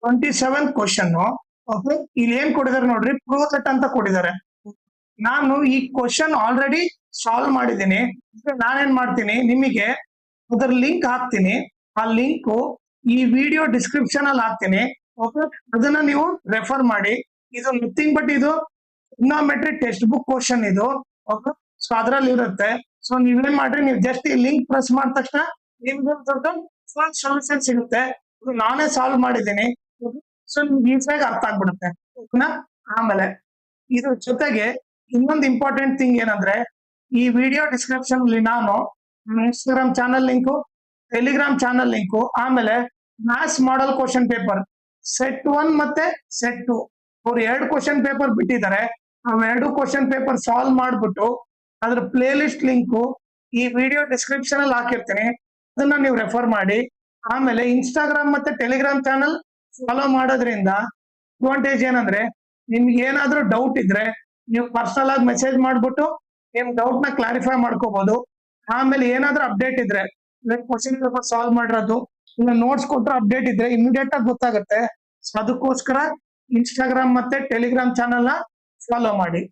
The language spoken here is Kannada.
27 ಕ್ವಶನ್. ಓಕೆ, ಇಲ್ಲಿ ಏನ್ ಕೊಟ್ಟಿದ್ದಾರೆ ನೋಡ್ರಿ, ಪ್ರೂವ್ ದಟ್ ಅಂತ ಕೊಟ್ಟಿದ್ದಾರೆ. ನಾನು ಈ ಕ್ವಶನ್ ಆಲ್ರೆಡಿ ಸಾಲ್ವ್ ಮಾಡಿದ್ದೀನಿ. ನಾನೇನ್ ಮಾಡ್ತೀನಿ, ನಿಮಗೆ ಅದರ ಲಿಂಕ್ ಹಾಕ್ತೀನಿ. ಆ ಲಿಂಕ್ ಈ ವಿಡಿಯೋ ಡಿಸ್ಕ್ರಿಪ್ಷನ್ ಅಲ್ಲಿ ಹಾಕ್ತೀನಿ. ಓಕೆ, ಅದನ್ನ ನೀವು ರೆಫರ್ ಮಾಡಿ. ಇದು ನಥಿಂಗ್ ಬಟ್ ಇದು ಟ್ರಿಗ್ನೋಮೆಟ್ರಿ ಟೆಕ್ಸ್ಟ್ ಬುಕ್ ಕ್ವಶನ್ ಇದು. ಓಕೆ, ಸೊ ಅದ್ರಲ್ಲಿ ಇರುತ್ತೆ. ಸೊ ನೀವೇನ್ ಮಾಡ್ರಿ, ನೀವು ಜಸ್ಟ್ ಈ ಲಿಂಕ್ ಪ್ರೆಸ್ ಮಾಡಿದ ತಕ್ಷಣ ನಿಮ್ಗೆ ಫುಲ್ ಸೊಲ್ಯೂಷನ್ ಸಿಗುತ್ತೆ. ಇದು ನಾನೇ ಸಾಲ್ವ್ ಮಾಡಿದ್ದೀನಿ. ಸೊ ನಿಮ್ಗೆ ಈಸಿಯಾಗಿ ಅರ್ಥ ಆಗ್ಬಿಡುತ್ತೆ. ಓಕೆನಾ? ಆಮೇಲೆ ಇದ್ರ ಜೊತೆಗೆ ಇನ್ನೊಂದು ಇಂಪಾರ್ಟೆಂಟ್ ಥಿಂಗ್ ಏನಂದ್ರೆ, ಈ ವಿಡಿಯೋ ಡಿಸ್ಕ್ರಿಪ್ಷನ್ ಅಲ್ಲಿ ನಾನು Instagram channel link, Telegram channel link, ಆಮೇಲೆ maths model question paper set 1 ಮತ್ತೆ ಸೆಟ್ 2 ಅವ್ರು 2 ಕ್ವಶನ್ ಪೇಪರ್ ಬಿಟ್ಟಿದ್ದಾರೆ. ಅವ್ 2 ಕ್ವಶನ್ ಪೇಪರ್ ಸಾಲ್ವ್ ಮಾಡ್ಬಿಟ್ಟು ಅದ್ರ ಪ್ಲೇ ಲಿಸ್ಟ್ ಲಿಂಕು ಈ ವಿಡಿಯೋ ಡಿಸ್ಕ್ರಿಪ್ಷನ್ ಅಲ್ಲಿ ಹಾಕಿರ್ತೀನಿ. ಅದನ್ನ ನೀವು ರೆಫರ್ ಮಾಡಿ. ಆಮೇಲೆ ಇನ್ಸ್ಟಾಗ್ರಾಮ್ ಮತ್ತೆ ಟೆಲಿಗ್ರಾಮ್ ಚಾನಲ್ ಫಾಲೋ ಮಾಡೋದ್ರಿಂದ ಅಡ್ವಾಂಟೇಜ್ ಏನಂದ್ರೆ, ನಿಮ್ಗೆ ಏನಾದ್ರೂ ಡೌಟ್ ಇದ್ರೆ ನೀವು ಪರ್ಸನಲ್ ಆಗಿ ಮೆಸೇಜ್ ಮಾಡ್ಬಿಟ್ಟು ನಿಮ್ ಡೌಟ್ ನ ಕ್ಲಾರಿಫೈ ಮಾಡ್ಕೋಬಹುದು. ಆಮೇಲೆ ಏನಾದ್ರೂ ಅಪ್ಡೇಟ್ ಇದ್ರೆ, ಕ್ವಶನ್ ಪೇಪರ್ ಸಾಲ್ವ್ ಮಾಡಿರೋದು ಇಲ್ಲ ನೋಟ್ಸ್ ಕೊಟ್ಟರೆ ಅಪ್ಡೇಟ್ ಇದ್ರೆ ಇಮಿಡಿಯೇಟ್ ಆಗಿ ಗೊತ್ತಾಗುತ್ತೆ. ಸೊ ಅದಕ್ಕೋಸ್ಕರ ಇನ್ಸ್ಟಾಗ್ರಾಮ್ ಮತ್ತೆ ಟೆಲಿಗ್ರಾಮ್ ಚಾನಲ್ ನ ಫಾಲೋ ಮಾಡಿ.